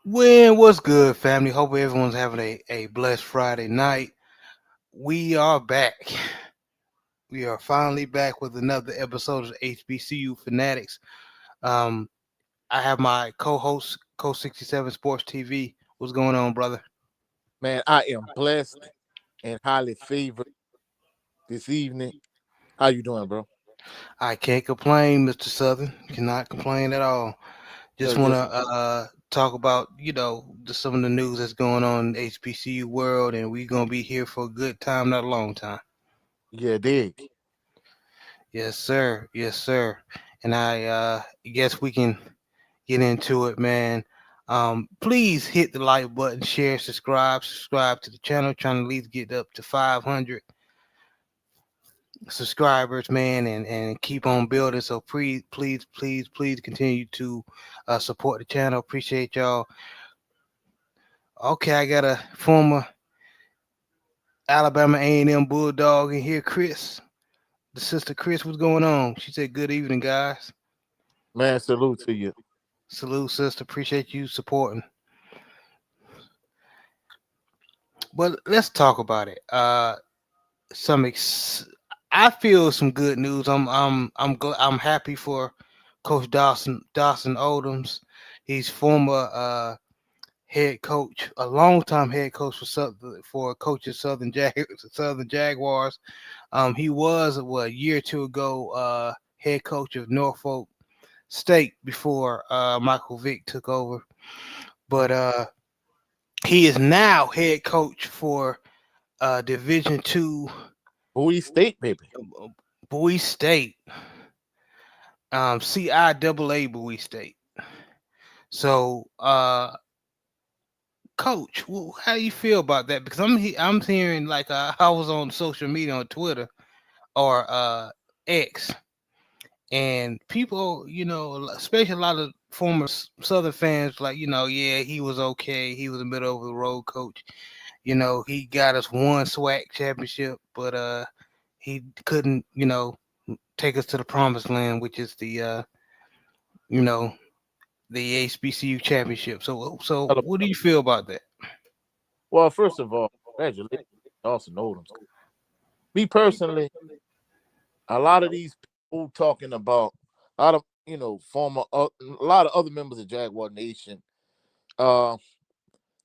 When what's good, family? Hope everyone's having a blessed Friday night. We are back. We are finally back with another episode of HBCU Fanatics. Um, I have my co-host, Coach67Sportstv. What's going on, brother? Man, I am blessed and highly favored this evening. How you doing, bro? I can't complain, Mr. Southern. Cannot complain at all. Just want to Yes, talk about, just some of the news that's going on in the HBCU world, and we're gonna be here for a good time, not a long time. yeah, dig. Yes, sir. Yes, sir. And I guess we can get into it, man. Please hit the like button, share, subscribe to the channel. Trying to at least get up to 500 subscribers, man, and keep on building. So please continue to support the channel. Appreciate y'all. Okay, I got a former Alabama A&M Bulldog in here, Chris. The sister Chris, what's going on? She said, "Good evening, guys." Man, salute to you. Salute, sister. Appreciate you supporting. But let's talk about it. Some ex- I feel some good news. I'm happy for Coach Dawson Odums. He's former head coach, a longtime head coach for coaches Southern Jaguars. He was a year or two ago head coach of Norfolk State before Michael Vick took over. But he is now head coach for Division II Bowie State, baby. Bowie State, CIAA Bowie State. So, Coach, how do you feel about that? Because I'm hearing like I was on social media on Twitter or X, and people, especially a lot of former Southern fans, like yeah, he was okay. He was a middle of the road coach. He got us one SWAC championship, but he couldn't, take us to the promised land, which is you know, the HBCU championship. So Hello. what do you feel about that? Well, first of all, congratulations, Dawson Odums. Me personally, a lot of these people talking about a lot of former, a lot of other members of Jaguar Nation. Uh,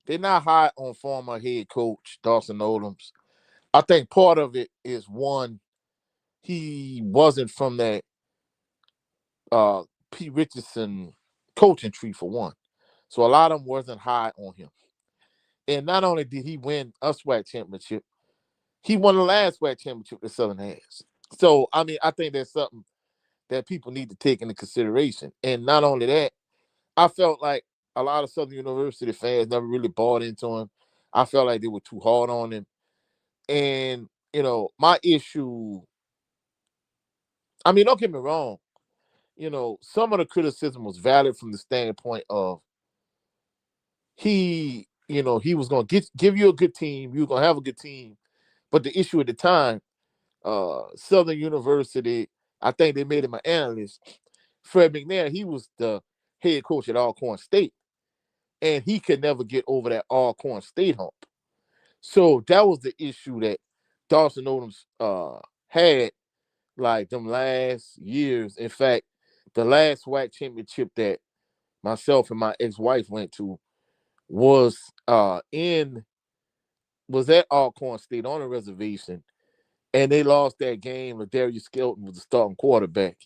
they're not high on former head coach Dawson Odums. I think part of it is one, he wasn't from that uh P. Richardson coaching tree for one. So a lot of them wasn't high on him. And not only did he win a SWAC championship, he won the last SWAC championship that Southern has. So I mean, I think that's something that people need to take into consideration. And not only that, I felt like a lot of Southern University fans never really bought into him. I felt like they were too hard on him. And, my issue, I mean, don't get me wrong, some of the criticism was valid from the standpoint of he was gonna give you a good team, you were gonna have a good team. But the issue at the time, Southern University, I think they made him an analyst. Fred McNair, he was the head coach at Alcorn State, and he could never get over that Alcorn State hump. So that was the issue that Dawson Odums had like them last years. In fact, the last SWAC championship that myself and my ex-wife went to was in was at Alcorn State on a reservation, and they lost that game. Ladarius Skelton was the starting quarterback,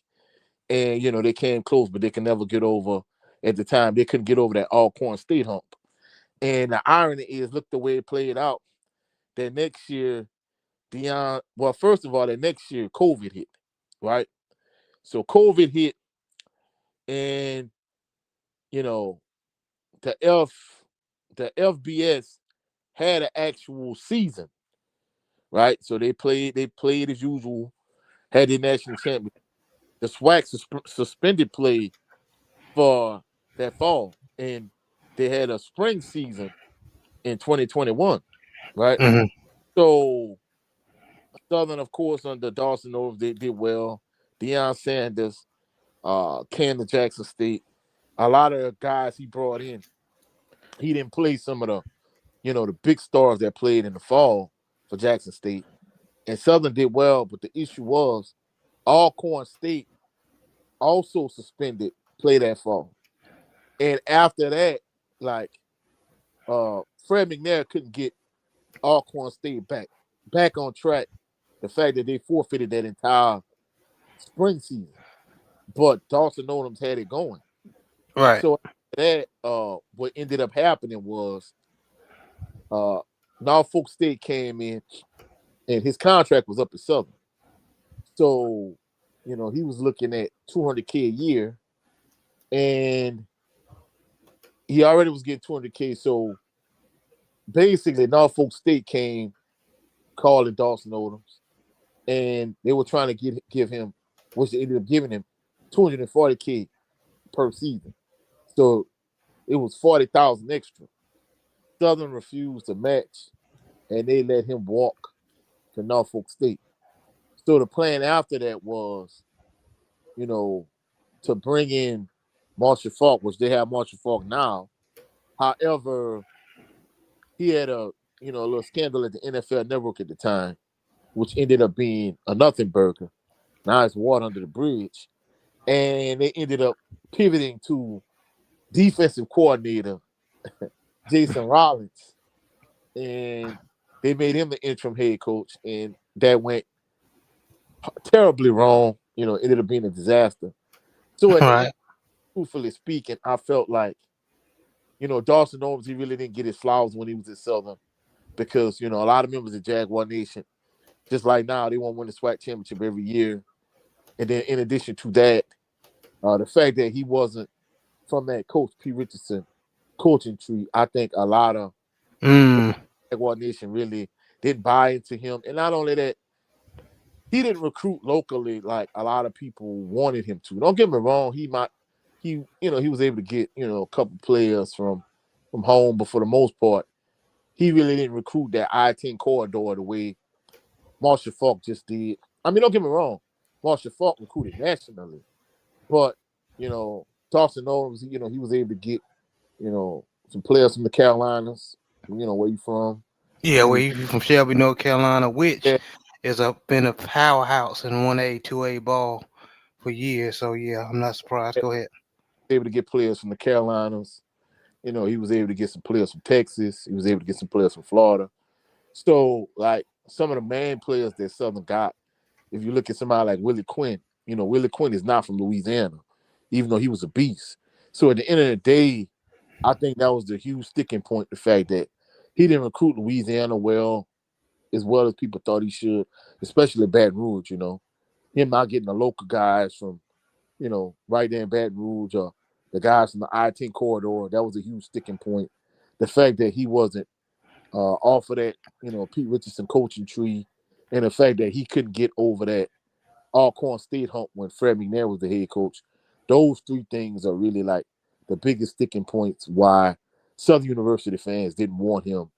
and they came close, but they can never get over. At the time, they couldn't get over that Alcorn State hump. And the irony is, look the way it played out. That next year, well, first of all, that next year, COVID hit, right? So COVID hit, and you know the the FBS had an actual season, right? So they played as usual, had their national champion. The SWAC suspended play for that fall, and they had a spring season in 2021, right? Hmm. So Southern, of course, under Dawson Odums, they did well. Deion Sanders, Camden Jackson State, a lot of guys he brought in. he didn't play some of the big stars that played in the fall for Jackson State. And Southern did well, but the issue was Alcorn State also suspended play that fall. And after that, like Fred McNair couldn't get Alcorn State back on track. The fact that they forfeited that entire spring season. But Dawson Odums had it going. Right. So that what ended up happening was Norfolk State came in and his contract was up at Southern. So, he was looking at $200K a year, and he already was getting $200K. So basically, Norfolk State came calling Dawson Odums, and they were trying to give him, which they ended up giving him, $240K per season. So it was $40,000 extra. Southern refused to match, and they let him walk to Norfolk State. So the plan after that was, to bring in Marshall Faulk, which they have Marshall Faulk now. However, he had a little scandal at the NFL Network at the time, which ended up being a nothing burger. Now it's water under the bridge. And they ended up pivoting to defensive coordinator Jason Rollins. And they made him the interim head coach, and that went terribly wrong. Ended up being a disaster. So at the end, Right. truthfully speaking, I felt like, Dawson Odums, he really didn't get his flowers when he was at Southern because, a lot of members of Jaguar Nation, just like now, they want to win the SWAC championship every year. And then in addition to that, the fact that he wasn't from that Coach P. Richardson coaching tree, I think a lot of Jaguar Nation really didn't buy into him. And not only that, he didn't recruit locally like a lot of people wanted him to. Don't get me wrong, he was able to get, a couple players from home, but for the most part, he really didn't recruit that I-10 corridor the way Marshall Faulk just did. I mean, don't get me wrong, Marshall Faulk recruited nationally, but Dawson Odums, he was able to get, some players from the Carolinas, where you from. Yeah, He where was you from Shelby, North Carolina, which yeah, is been a powerhouse in 1A, 2A ball for years. So yeah, I'm not surprised. Go ahead. able to get players from the Carolinas. He was able to get some players from Texas. He was able to get some players from Florida. So, like, some of the main players that Southern got, if you look at somebody like Willie Quinn, Willie Quinn is not from Louisiana, even though he was a beast. So, at the end of the day, I think that was the huge sticking point, the fact that he didn't recruit Louisiana as well as people thought he should, especially Baton Rouge, Him not getting the local guys from, right there in Baton Rouge or the guys from the I-10 corridor, that was a huge sticking point. The fact that he wasn't off of that, Pete Richardson coaching tree, and the fact that he couldn't get over that Alcorn State hump when Fred McNair was the head coach. Those three things are really like the biggest sticking points why Southern University fans didn't want him,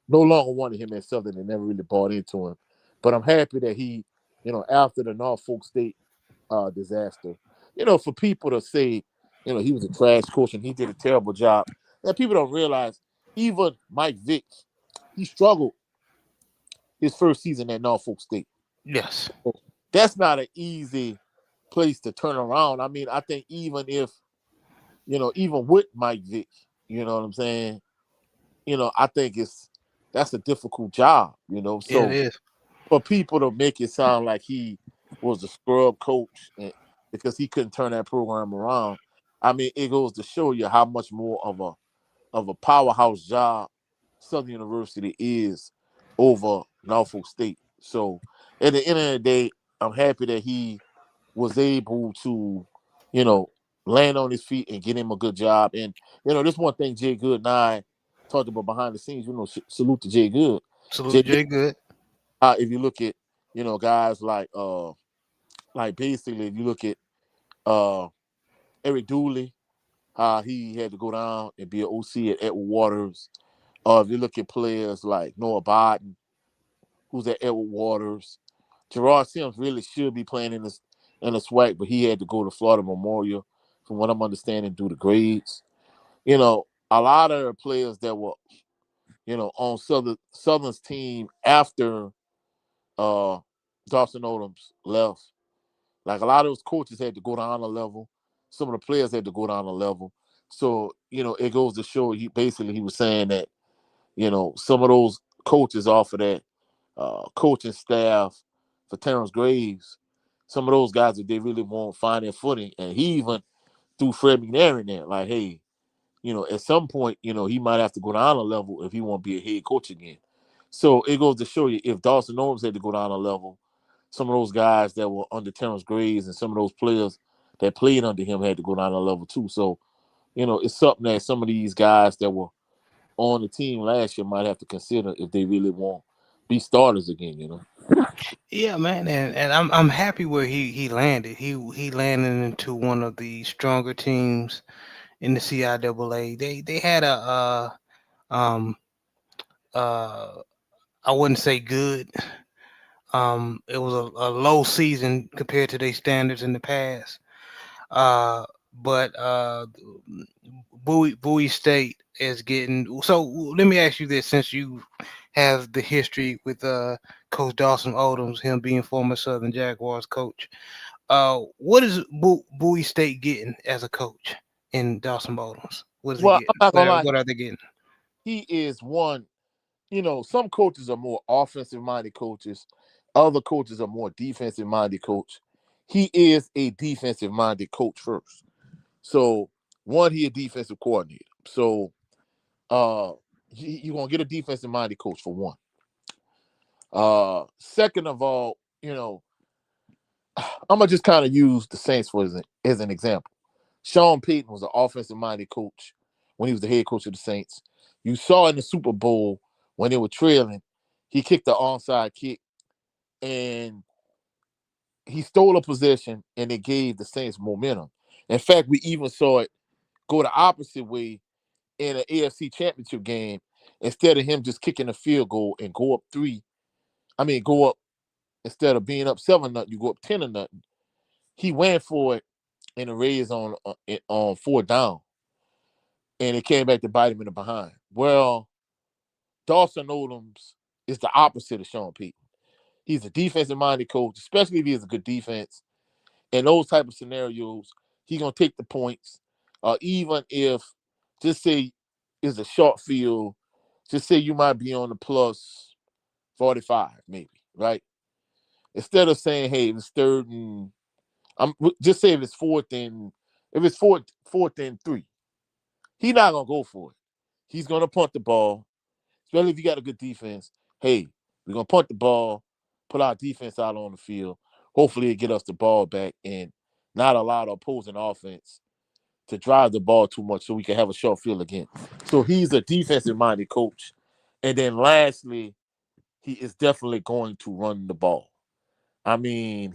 no longer wanted him at Southern and never really bought into him. But I'm happy that he, after the Norfolk State disaster, for people to say, he was a trash coach and he did a terrible job, that people don't realize even Mike Vick, he struggled his first season at Norfolk State. Yes. That's not an easy place to turn around. I mean, I think even if, even with Mike Vick, you know what I'm saying? I think that's a difficult job, It So is. for people to make it sound like he was a scrub coach because he couldn't turn that program around, I mean, it goes to show you how much more of a powerhouse job Southern University is over Norfolk State. So at the end of the day, I'm happy that he was able to, you know, land on his feet and get him a good job. And, this one thing Jay Good and I talked about behind the scenes, salute to Jay Good. Salute Jay to Jay Good. if you look at, guys like basically if you look at Eric Dooley, he had to go down and be an OC at Edward Waters. If you look at players like Noah Biden, who's at Edward Waters, Gerard Sims really should be playing in the SWAC, but he had to go to Florida Memorial, from what I'm understanding, due to grades. a lot of the players that were, on Southern's team after uh Dawson Odums left, like a lot of those coaches had to go down a level. Some of the players had to go down a level. So, it goes to show he was saying that, some of those coaches off of that coaching staff for Terrence Graves, some of those guys that they really won't find their footing. And he even threw Fred McNair in there, like, hey, at some point, he might have to go down a level if he won't be a head coach again. So it goes to show you, if Dawson Norms had to go down a level, some of those guys that were under Terrence Graves and some of those players that played under him had to go down a level too. So, it's something that some of these guys that were on the team last year might have to consider if they really want be starters again. Yeah, man, and I'm happy where he landed. He landed into one of the stronger teams in the CIAA. They had um uh I wouldn't say good. It was a low season compared to their standards in the past. Uh, but Bowie State is getting. So let me ask you this: since you have the history with Coach Dawson Odums, him being former Southern Jaguars coach, what is Bowie State getting as a coach in Dawson Odums? What is he Well, I'm getting? not gonna lie, What are they getting? he is one. Some coaches are more offensive minded coaches. Other coaches are more defensive minded coach. He is a defensive minded coach first. So one, he a defensive coordinator. So you're gonna get a defensive minded coach for one. Second of all, I'm gonna just kind of use the Saints as an example. Sean Payton was an offensive minded coach when he was the head coach of the Saints. You saw in the Super Bowl when they were trailing, he kicked the onside kick and he stole a possession and it gave the Saints momentum. In fact, we even saw it go the opposite way in an AFC championship game. Instead of him just kicking a field goal and go up go up instead of being up 7-0, you go up 10-0. He went for it in a raise on 4th down, and it came back to bite him in the behind. Well, Dawson Odums is the opposite of Sean Payton. He's a defensive-minded coach, especially if he has a good defense. In those type of scenarios, he's gonna take the points. Even if, just say, it's a short field, just say you might be on the plus 45, maybe, right? Instead of saying, hey, it's third and just say if it's fourth and 3, he's not gonna go for it. He's gonna punt the ball, especially if you got a good defense. Hey, we're gonna punt the ball, put our defense out on the field. Hopefully, it get us the ball back and not allow the opposing offense to drive the ball too much, so we can have a short field again. So he's a defensive-minded coach. And then lastly, he is definitely going to run the ball. I mean,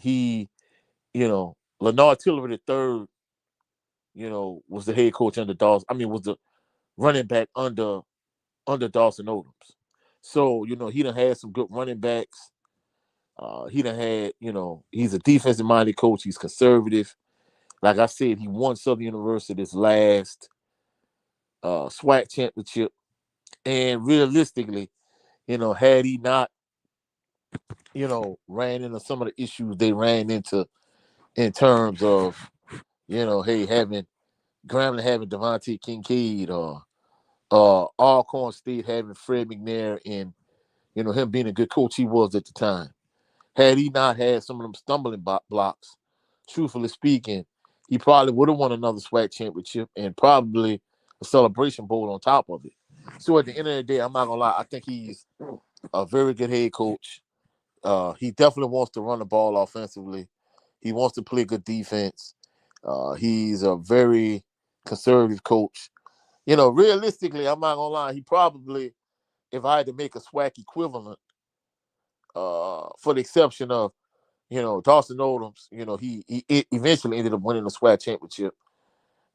Lenard Tillery III, was the head coach under Dawson. Was the running back under Dawson Odums. So, he done had some good running backs. He done had, he's a defensive minded coach. He's conservative. Like I said, he won Southern University's last SWAC championship. And realistically, had he not, ran into some of the issues they ran into in terms of, hey, having Grambling having Devontae Kincaid or Alcorn State having Fred McNair and, him being a good coach he was at the time. Had he not had some of them stumbling blocks, truthfully speaking, he probably would have won another SWAC championship and probably a Celebration Bowl on top of it. So at the end of the day, I'm not gonna lie, I think he's a very good head coach. He definitely wants to run the ball offensively. He wants to play good defense. He's a very conservative coach. Realistically, I'm not gonna lie, he probably, if I had to make a SWAC equivalent, for the exception of, Dawson Odums, he eventually ended up winning the SWAC championship.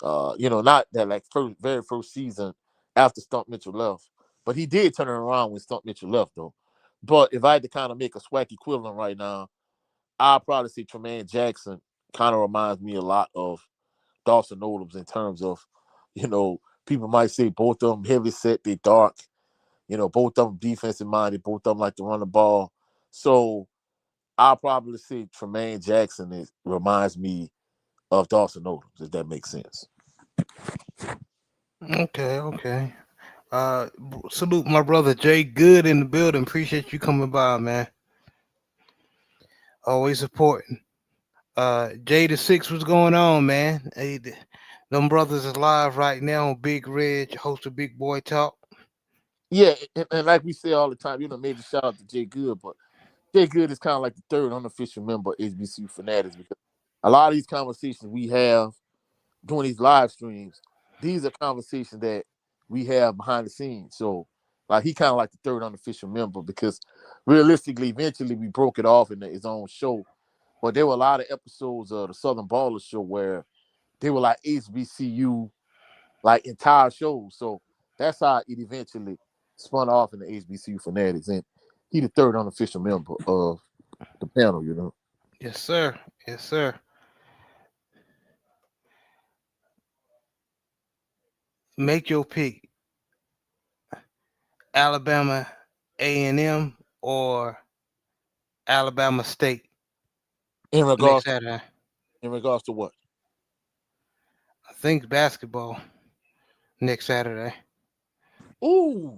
Not that like very first season after Stump Mitchell left, but he did turn it around when Stump Mitchell left though. But if I had to kind of make a SWAC equivalent right now, I'd probably say Tremaine Jackson kind of reminds me a lot of Dawson Odums in terms of, people might say both of them heavy set, they dark. Both of them defensive minded, both of them like to run the ball. So I'll probably say Tremaine Jackson reminds me of Dawson Odums, if that makes sense. Okay. Salute my brother Jay Good in the building. Appreciate you coming by, man. Always supporting. Jay6, what's going on, man? Hey, them brothers is live right now on Big Red, host of Big Boy Talk. Yeah, and like we say all the time, major shout out to Jay Good, but Jay Good is kind of like the third unofficial member of HBCU Fanatics, because a lot of these conversations we have during these live streams, these are conversations that we have behind the scenes. So, like, he kind of like the third unofficial member, because realistically, eventually we broke it off into his own show. But there were a lot of episodes of the Southern Baller Show where they were like HBCU, like entire shows. So that's how it eventually spun off into HBCU Fanatics. And he the third unofficial member of the panel, Yes, sir. Yes, sir. Make your pick. Alabama A&M or Alabama State In next regards Saturday. to what? I think basketball next Saturday. Ooh,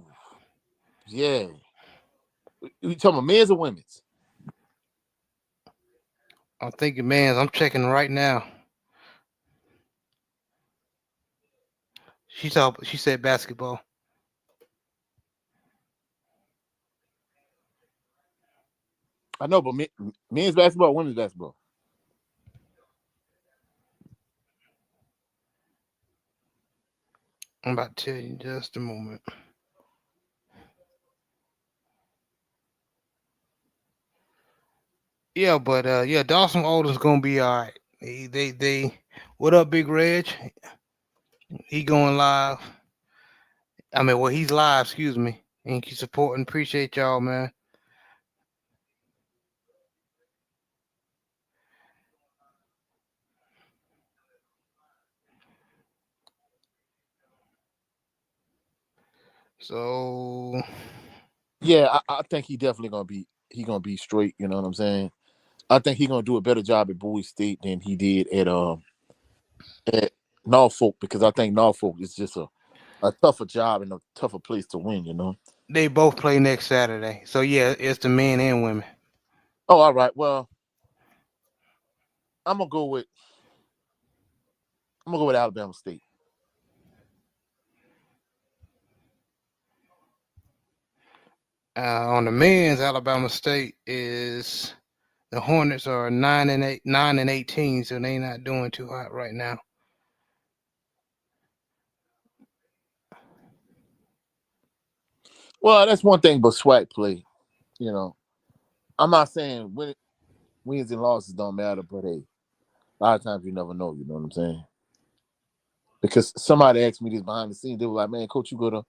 yeah. You talking about men's or women's? I'm thinking, man, I'm checking right now. She said basketball. I know, but men's basketball, women's basketball. I'm about to tell you in just a moment. Yeah, but Dawson Odums gonna be all right. They what up, Big Reg? He going live. I mean, well, he's live. Excuse me. And keep supporting. Appreciate y'all, man. So Yeah, I think he definitely gonna be straight. You know what I'm saying? I think he's gonna do a better job at Bowie State than he did at Norfolk, because I think Norfolk is just a tougher job and a tougher place to win. they both play next Saturday. So yeah, it's the men and women. Oh, all right. Well, I'm gonna go with Alabama State. On the men's, Alabama State is the Hornets are 9-18, so they not doing too hot right now. Well, that's one thing, but SWAC play. I'm not saying wins and losses don't matter, but hey, a lot of times you never know. You know what I'm saying? Because somebody asked me this behind the scenes, they were like, "Man, coach, you go to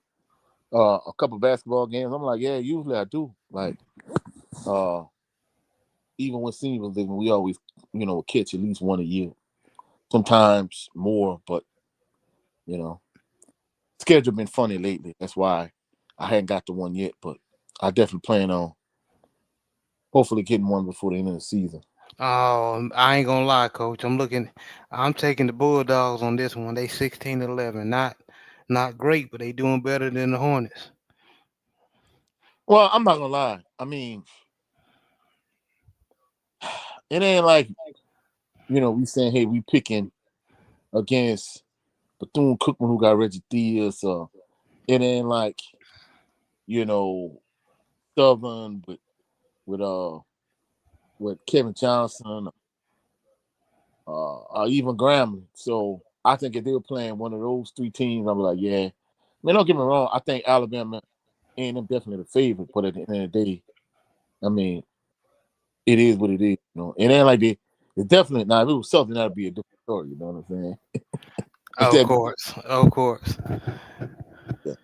a couple basketball games?" I'm like, "Yeah, usually I do." Like, even when senior was living, we always, catch at least one a year. Sometimes more, but schedule been funny lately. That's why I hadn't got to one yet, but I definitely plan on hopefully getting one before the end of the season. Oh, I ain't gonna lie, Coach. I'm taking the Bulldogs on this one. They 16-11. Not great, but they doing better than the Hornets. Well, I'm not gonna lie. I mean, it ain't like we saying, hey, we picking against Bethune Cookman, who got Reggie Theus. It ain't like Southern with Kevin Johnson, or even Grambling. So I think if they were playing one of those three teams, I'm like, yeah. I mean, don't get me wrong. I think Alabama and them definitely the favorite, but at the end of the day, I mean, it is what it is. It ain't like it's definitely now. If it was Southern, that'd be a different story. You know what I'm saying? Of course. Yeah.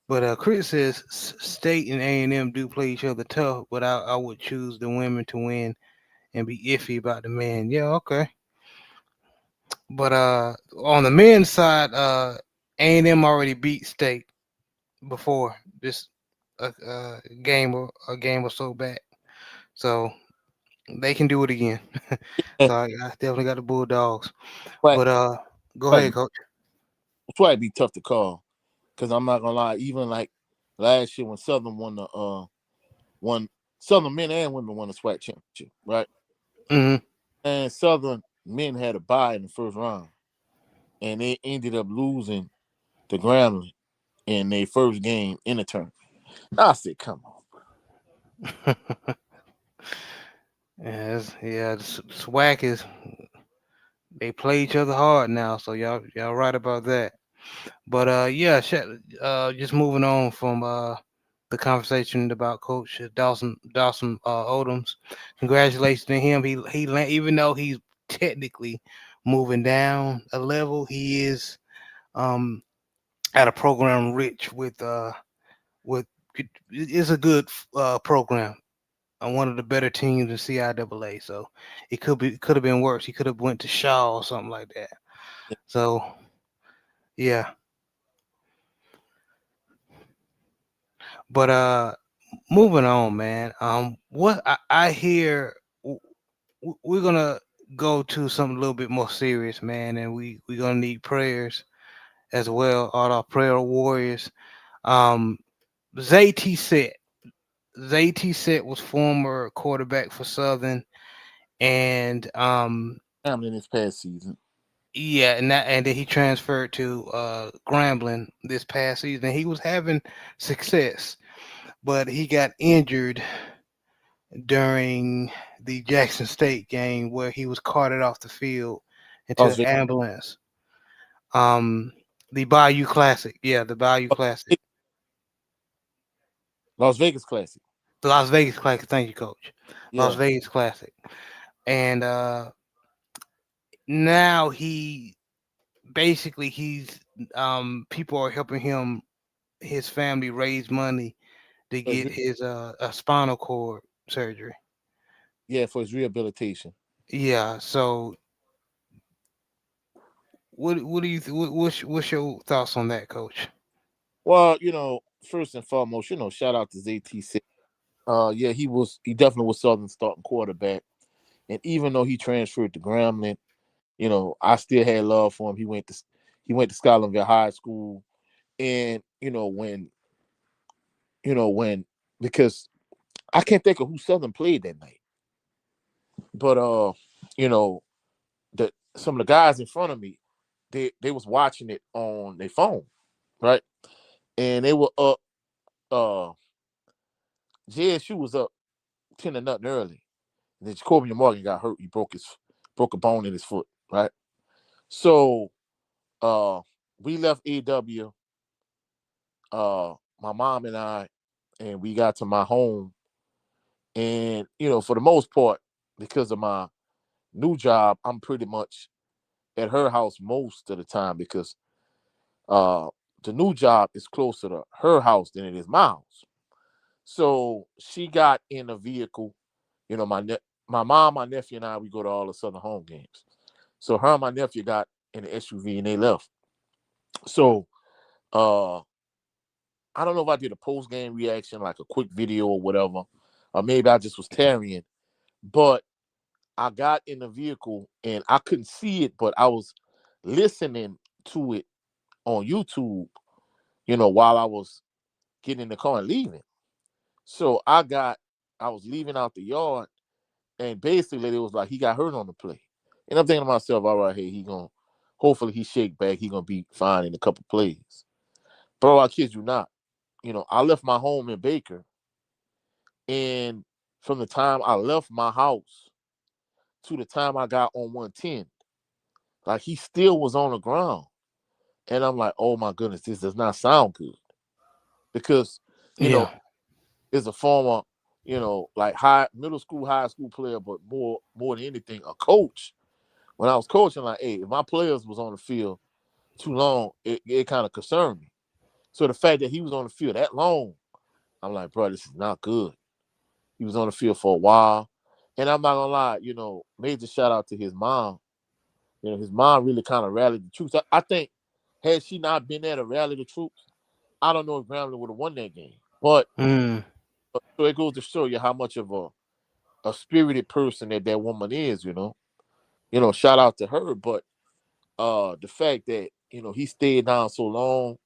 But Chris says State and A&M do play each other tough, but I would choose the women to win and be iffy about the men. Yeah, okay. But on the men's side, A&M already beat State before this game or so back, so they can do it again. Yeah, So I definitely got the Bulldogs. but But go SWAC ahead, coach. be tough to call because I'm not gonna lie. Even like last year when Southern won Southern men and women won the SWAC championship, right? Hmm. And Southern men had a bye in the first round, and they ended up losing to Grambling in their first game in the tournament. I said, "Come on." Yeah, SWAC is they play each other hard now, so y'all right about that. But yeah, just moving on from the conversation about Coach Dawson Odums. Congratulations to him. Even though he's technically moving down a level, he is um at a program rich with it's a good program. One of the better teams in CIAA, so could have been worse. He could have went to Shaw or something like that. So yeah, but moving on, man. What I hear, we're gonna go to something a little bit more serious, man, and we're gonna need prayers as well. All our prayer warriors. Um, Zay Teasett. Zay Teasett was former quarterback for Southern, and Grambling this past season. yeah, and then he transferred to Grambling this past season. He was having success, but he got injured during the Jackson State game where he was carted off the field into Las an Vegas, ambulance. Um, the Bayou Classic, yeah, the Bayou Classic, Las Vegas Classic. the Las Vegas Classic. Thank you, Coach. Las Yeah, Vegas Classic, and now he's people are helping his family raise money to for his, get his a spinal cord surgery. for his rehabilitation. Yeah, so what do you what's your thoughts on that, Coach? Well, first and foremost, shout out to ZT6. Yeah, he definitely was Southern starting quarterback. And even though he transferred to Grambling, I still had love for him. He went to Scotlandville High School. And, when because I can't think of who Southern played that night. But you know, some of the guys in front of me, they was watching it on their phone, right? And they were up uh JSU was up 10 to nothing early. And then Jacoby Morgan got hurt. He broke a bone in his foot, right? So uh we left AW, my mom and I, and we got to my home. And, for the most part, because of my new job, I'm pretty much at her house most of the time because uh the new job is closer to her house than it is my house. So she got in a vehicle. My mom, my nephew, and I, we go to all the Southern home games. So her and my nephew got in the SUV and they left. So uh I don't know if I did a post game reaction, like a quick video or whatever, or maybe I just was tarrying. But I got in the vehicle and I couldn't see it, but I was listening to it on YouTube, while I was getting in the car and leaving. So I was leaving out the yard, and basically it was like he got hurt on the play. And I'm thinking to myself, all right, hey, hopefully he shake back, he gonna be fine in a couple plays. Bro, I kid you not. I left my home in Baker, and from the time I left my house to the time I got on 110, like he still was on the ground. And I'm like, oh my goodness, this does not sound good. Because, you know, Yeah, is a former, like middle school, high school player, but more than anything, a coach. When I was coaching, like, hey, if my players was on the field too long, it kind of concerned me. So the fact that he was on the field that long, I'm like, bro, this is not good. He was on the field for a while. And I'm not gonna lie, major shout out to his mom. His mom really kind of rallied the troops. I think Had she not been there to rally the troops, I don't know if Grambling would have won that game. But Mm, so it goes to show you how much of a spirited person that woman is. Shout out to her. But the fact that he stayed down so long,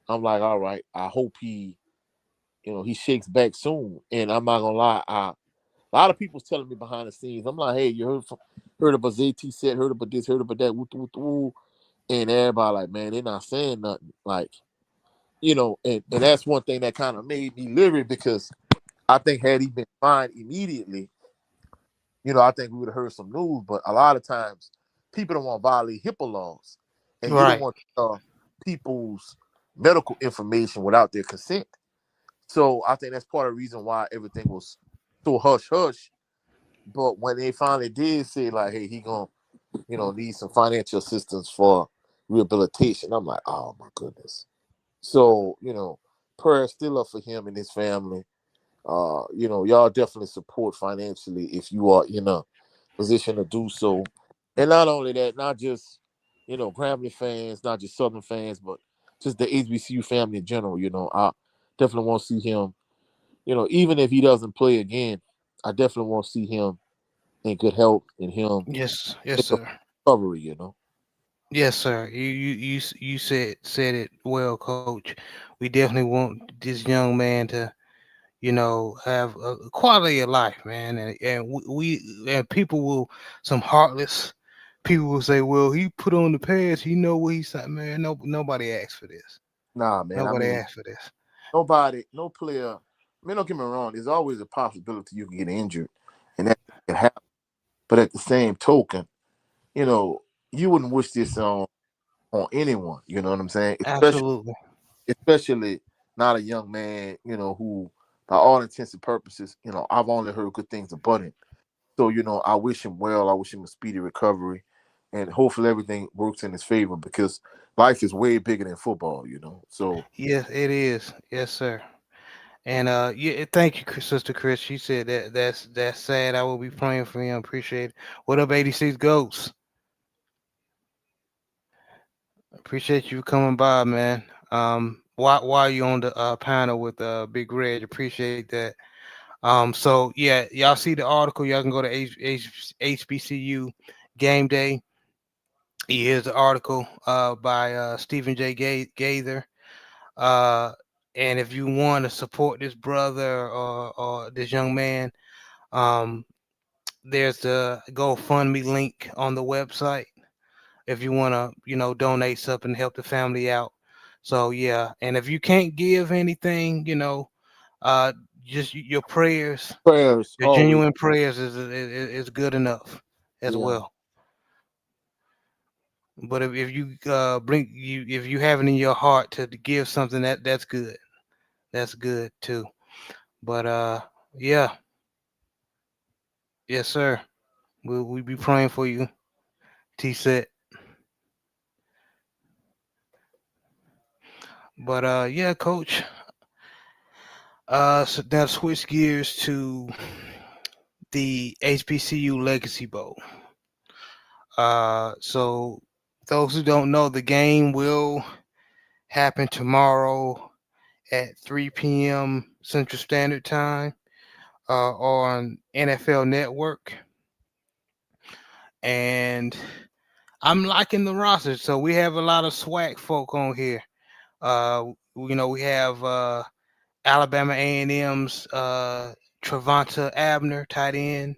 I'm like, all right. I hope he shakes back soon. And I'm not gonna lie, a lot of people's telling me behind the scenes. I'm like, hey, you heard about Teasett, heard about this, heard about that, woo, woo, woo. And everybody like, man, they're not saying nothing. Like, and that's one thing that kind of made me leery because I think had he been fined immediately, I think we would have heard some news. But a lot of times, people don't want to violate HIPAA laws, and you don't right. want people's medical information without their consent. So I think that's part of the reason why everything was so hush hush. But when they finally did say like, hey, he gonna, need some financial assistance for rehabilitation, I'm like, oh my goodness. So, prayers still up for him and his family. Y'all definitely support financially if you are in a position to do so. And not only that, not just, Grambling fans, not just Southern fans, but just the HBCU family in general. I definitely want to see him, even if he doesn't play again, I definitely want to see him in good health and him Yes, in yes, sir. recovery. Yes, sir. You said it well, Coach. We definitely want this young man to, have a quality of life, man. And and people will, some heartless people will say, well, he put on the pads. He know what he's saying, man. No, nobody asked for this. Nah, man. I Nobody mean, asked for this. no player. I mean, don't get me wrong. There's always a possibility you can get injured, and that can happen. But at the same token, you know, you wouldn't wish this on anyone. You know what I'm saying? Absolutely. Especially not a young man. Who, by all intents and purposes, I've only heard good things about him. So I wish him well. I wish him a speedy recovery, and hopefully everything works in his favor because life is way bigger than football. So Yes, it is. Yes, sir. And yeah, thank you, Sister Chris. She said that's sad. I will be praying for him. Appreciate it. What up, 86 Ghosts? Appreciate you coming by, man. While you on the panel with Big Red, appreciate that. So yeah, y'all see the article. Y'all can go to HBCU Game Day. Here's the article by Stephen J. Gaither. Uh, and if you want to support this brother or this young man, um, there's the GoFundMe link on the website if you want to, donate something to help the family out. So yeah, and if you can't give anything, uh, just your prayers, prayers your always. genuine prayers is good enough as Yeah. well. But if you if you have it in your heart to give something, that's good. That's good too. But yeah, yes sir. We be praying for you, T set. But yeah, coach. So now switch gears to the HBCU Legacy Bowl. So those who don't know, the game will happen tomorrow at 3 p.m. Central Standard Time on NFL Network. And I'm liking the roster. So we have a lot of SWAC folk on here. We have Alabama A&M's Travonta Abner, tight end.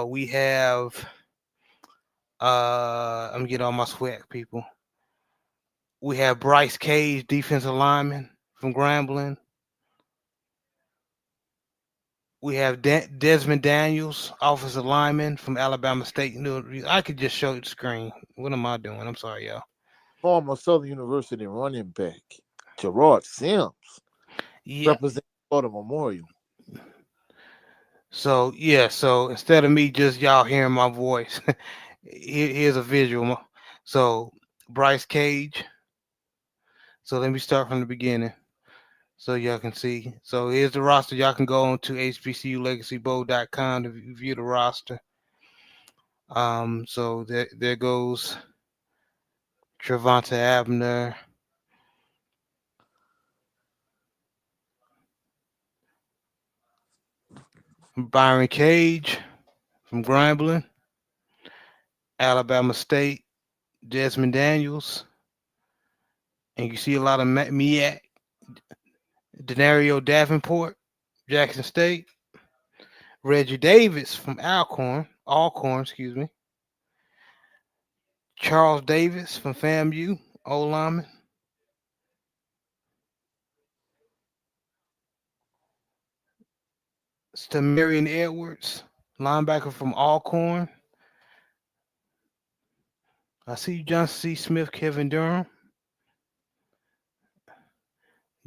We have I'm getting all my SWAC people. We have Bryce Cage, defensive lineman from Grambling. We have Desmond Daniels, offensive lineman from Alabama State. I could just show you the screen. What am I doing? I'm sorry, y'all. Former Southern University running back Gerard Sims Yeah. representing Florida Memorial. So yeah. So instead of me just y'all hearing my voice, here's a visual. So Bryce Cage. So let me start from the beginning so y'all can see. So here's the roster. Y'all can go on to HBCULegacyBowl.com to view the roster. So there goes Trevonta Abner, Byron Cage from Grambling, Alabama State, Desmond Daniels, and you see a lot of MEAC, Denario Davenport, Jackson State, Reggie Davis from Alcorn, excuse me, Charles Davis from FAMU, O lineman, Stamarian Edwards, linebacker from Alcorn. I see Johnson C. Smith, Kevin Durham,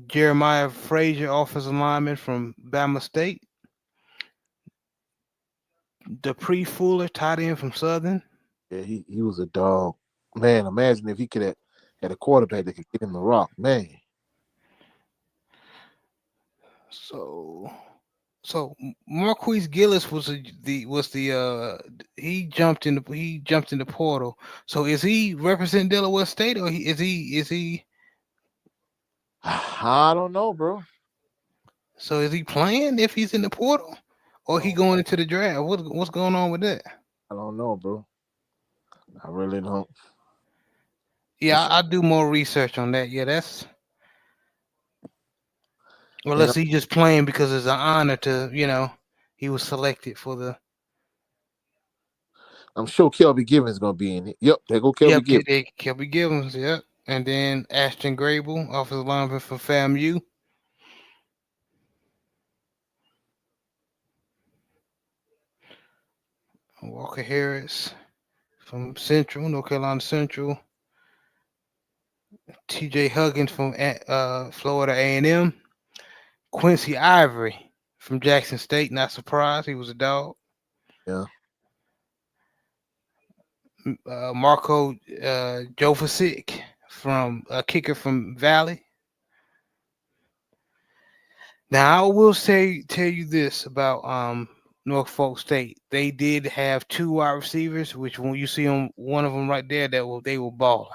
Jeremiah Frazier, offensive lineman from Bama State, Dupree Fuller, tight end from Southern. Yeah, he was a dog. Man, imagine if he could have had a quarterback that could get him the rock. Man. So Marquise Gillis was he jumped in the portal. So is he representing Delaware State, or is he? I don't know, bro. So is he playing if he's in the portal, or he going into the draft? What's going on with that? I don't know, bro. I really don't. Yeah, I do more research on that. Yeah, that's And unless he just playing because it's an honor to he was selected for the. I'm sure Kelby Givens gonna be in it. Yep, there go Kelby Yep, Givens. Kelby Givens. Yep, and then Ashton Grable, offensive lineman for FAMU. Walker Harris from Central, North Carolina Central. T.J. Huggins from Florida A&M. Quincy Ivory from Jackson State. Not surprised, he was a dog. Yeah. Marco Jovicic from kicker from Valley. Now I will tell you this about Norfolk State. They did have two wide receivers, which when you see on one of them right there, they were balling.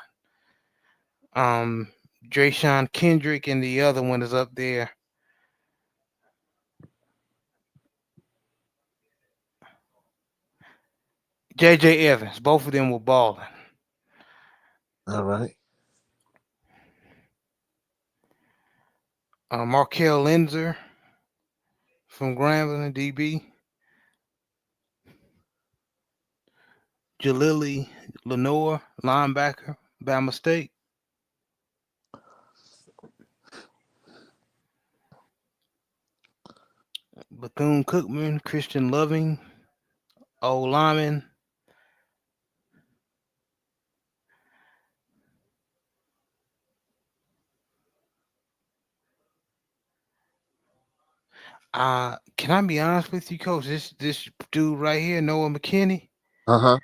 Drayshawn Kendrick, and the other one is up there. J.J. Evans. Both of them were balling. All right. Markel Linzer from Grambling, DB. Jalili Lenore, linebacker, Bama State. Bethune-Cookman, Christian Loving, O lineman. Can I be honest with you, Coach? This dude right here, Noah McKinney. Uh-huh.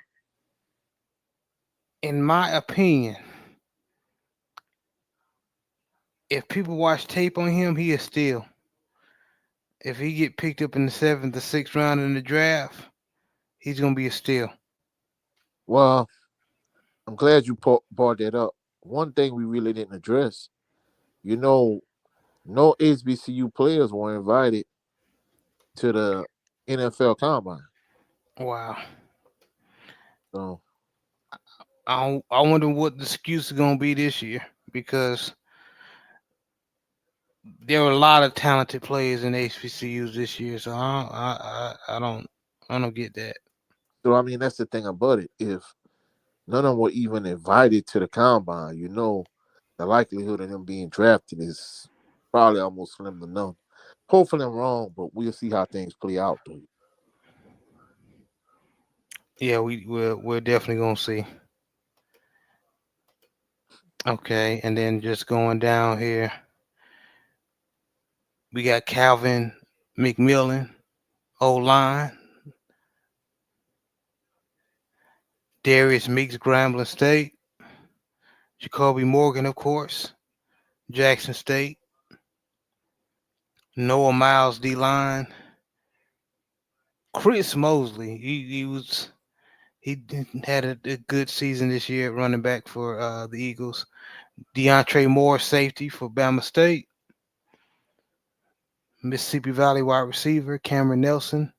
In my opinion, if people watch tape on him, he is still. If he get picked up in the 7th or 6th round in the draft, he's gonna be a steal. Well, I'm glad you brought that up. One thing we really didn't address, no HBCU players were invited to the NFL Combine. Wow. So I wonder what the excuse is gonna be this year, because there were a lot of talented players in HBCUs this year. So I don't get that. I mean, that's the thing about it. If none of them were even invited to the Combine, the likelihood of them being drafted is probably almost slim to none. Hopefully I'm wrong, but we'll see how things play out, though. Yeah, we're definitely gonna see. Okay, and then just going down here, we got Calvin McMillan, O line. Darius Meeks, Grambling State. Jacoby Morgan, of course, Jackson State. Noah Miles, D line. Chris Mosley, he was Had a good season this year at running back for the Eagles. DeAndre Moore, safety for Bama State. Mississippi Valley wide receiver Cameron Nelson.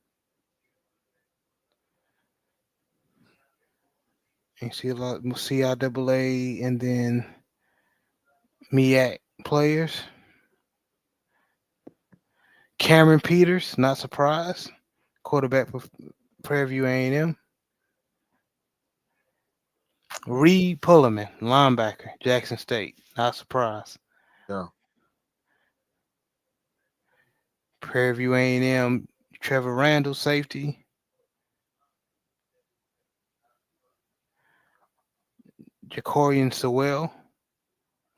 You see a lot of CIAA and then MEAC players. Cameron Peters, not surprised. Quarterback for Prairie A&M. Reed Pullerman, linebacker, Jackson State. Not surprised. Yeah. Prairie A&M, Trevor Randall, safety. Jacorian Sewell,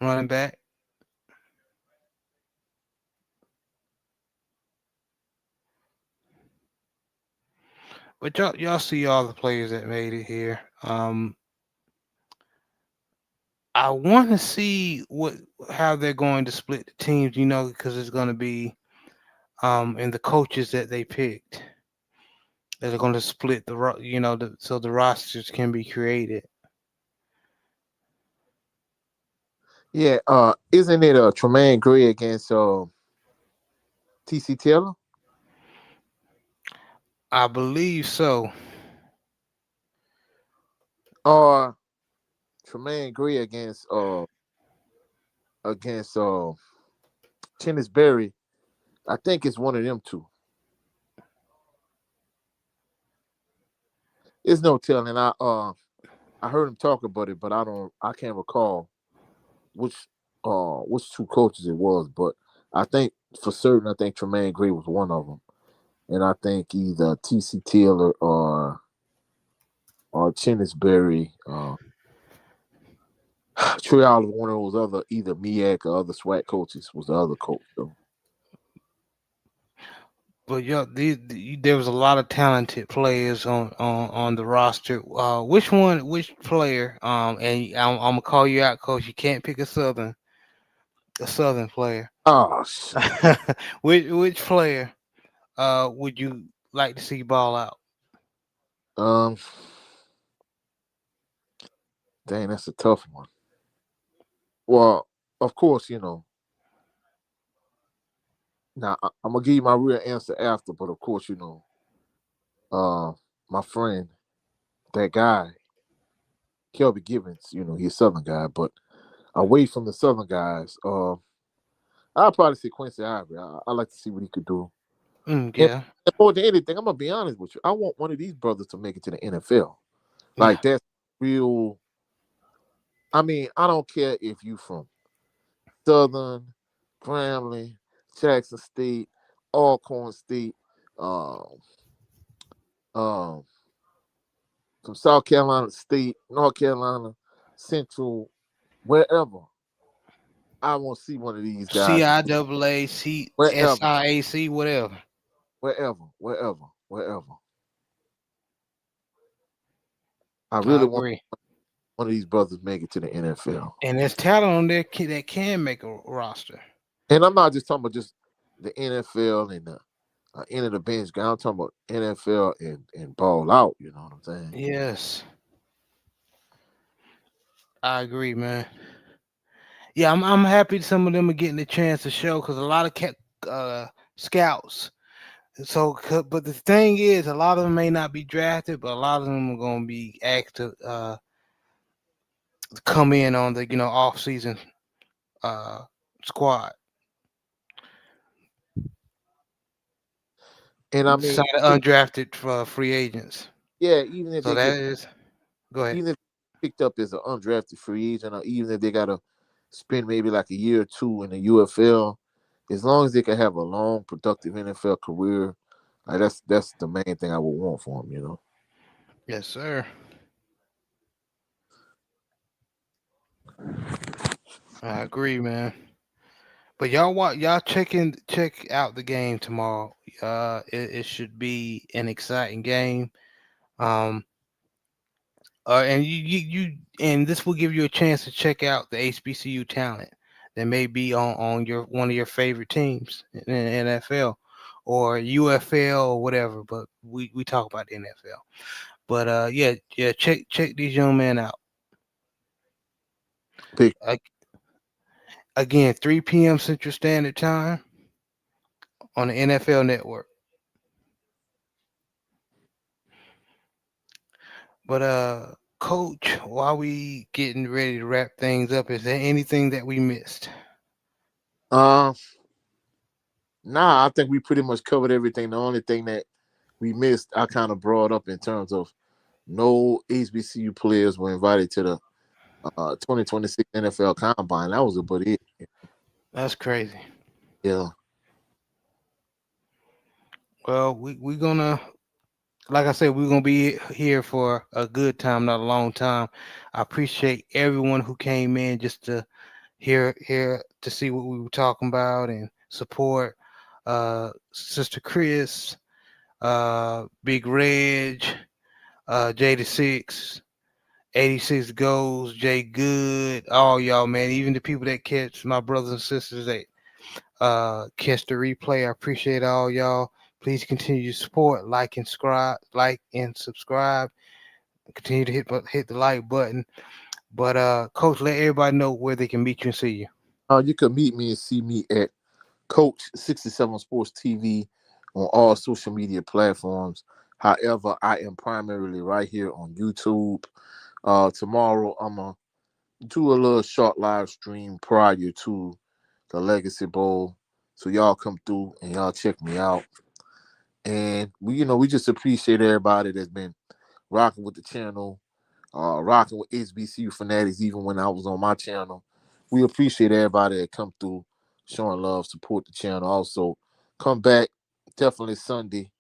running back. But y'all see all the players that made it here. I want to see how they're going to split the teams, because it's going to be and the coaches that they picked. They're going to split so the rosters can be created. Yeah. Isn't it Tremaine Gray against TC Taylor? I believe so. Or Tremaine Gray against Tennis Berry. I think it's one of them two. It's no telling. I heard him talk about it, but I can't recall which two coaches it was. But I think for certain, I think Tremaine Gray was one of them, and I think either TC Taylor or Tennis Berry. Trey Oliver, one of those other either MEAC or other SWAC coaches was the other coach though. But there was a lot of talented players on the roster. Which player? And I'm gonna call you out, coach. You can't pick a Southern player. Oh, which player would you like to see ball out? Dang, that's a tough one. Well, of course, now I'm gonna give you my real answer after, but of course, my friend, that guy, Kelby Gibbons, he's a Southern guy, but away from the Southern guys, I'll probably say Quincy Ivory. I like to see what he could do. Yeah. And more than anything, I'm gonna be honest with you. I want one of these brothers to make it to the NFL. Like that's real. I mean, I don't care if you from Southern, Grambling, Jackson State, Alcorn State, um, from South Carolina State, North Carolina, Central, wherever. I want to see one of these guys. CIAA, Wherever. SIAC, whatever. Wherever. I I really want agree. one of these brothers make it to the NFL. And there's talent on there that can make a roster. And I'm not just talking about just the NFL and the end of the bench guy. I'm talking about NFL and ball out. You know what I'm saying? Yes. I agree, man. Yeah, I'm happy some of them are getting the chance to show because a lot of scouts. So, but the thing is, a lot of them may not be drafted, but a lot of them are going to be asked to come in on the off season squad. And I mean, undrafted free agents. Yeah, even if so they go ahead. Even if picked up as an undrafted free agent, or even if they got to spend maybe like a year or two in the UFL, as long as they can have a long, productive NFL career, like that's the main thing I would want for them. Yes, sir. I agree, man. But y'all check out the game tomorrow. It should be an exciting game. And and this will give you a chance to check out the HBCU talent that may be on your one of your favorite teams in the NFL or UFL or whatever. But we talk about the NFL. But yeah, check these young men out. Big. Uh, Again, 3 p.m. Central Standard Time on the NFL Network. But Coach, while we getting ready to wrap things up, is there anything that we missed? Uh, nah, I think we pretty much covered everything. The only thing that we missed, I kind of brought up in terms of no HBCU players were invited to the 2026 NFL Combine. That was about it. That's crazy. Yeah. Well, we gonna, like I said, we're gonna be here for a good time, not a long time. I appreciate everyone who came in just to hear to see what we were talking about and support Sister Chris, Big Reg, J6, 86 Goals, Jay Good, all y'all, man. Even the people that catch my brothers and sisters that catch the replay. I appreciate all y'all. Please continue to support, like and subscribe. Continue to hit the like button. But Coach, let everybody know where they can meet you and see you. You can meet me and see me at Coach67Sportstv on all social media platforms. However, I am primarily right here on YouTube. Tomorrow, I'm going to do a little short live stream prior to the Legacy Bowl. So y'all come through and y'all check me out. And we just appreciate everybody that's been rocking with the channel, rocking with HBCU Fanatics, even when I was on my channel. We appreciate everybody that come through, showing love, support the channel. Also, come back definitely Sunday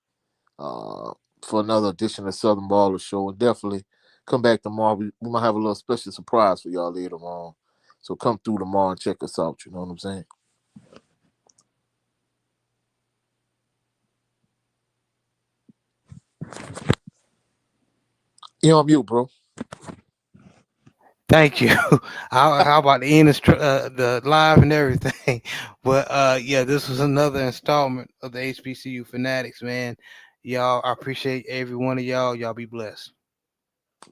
for another edition of Southern Baller Show. And definitely come back tomorrow. We might have a little special surprise for y'all later on. So come through tomorrow and check us out. You know what I'm saying? You're on mute, bro. Thank you. How about the end of the live and everything? But yeah, this was another installment of the HBCU Fanatics, man. Y'all, I appreciate every one of y'all. Y'all be blessed.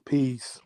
Peace.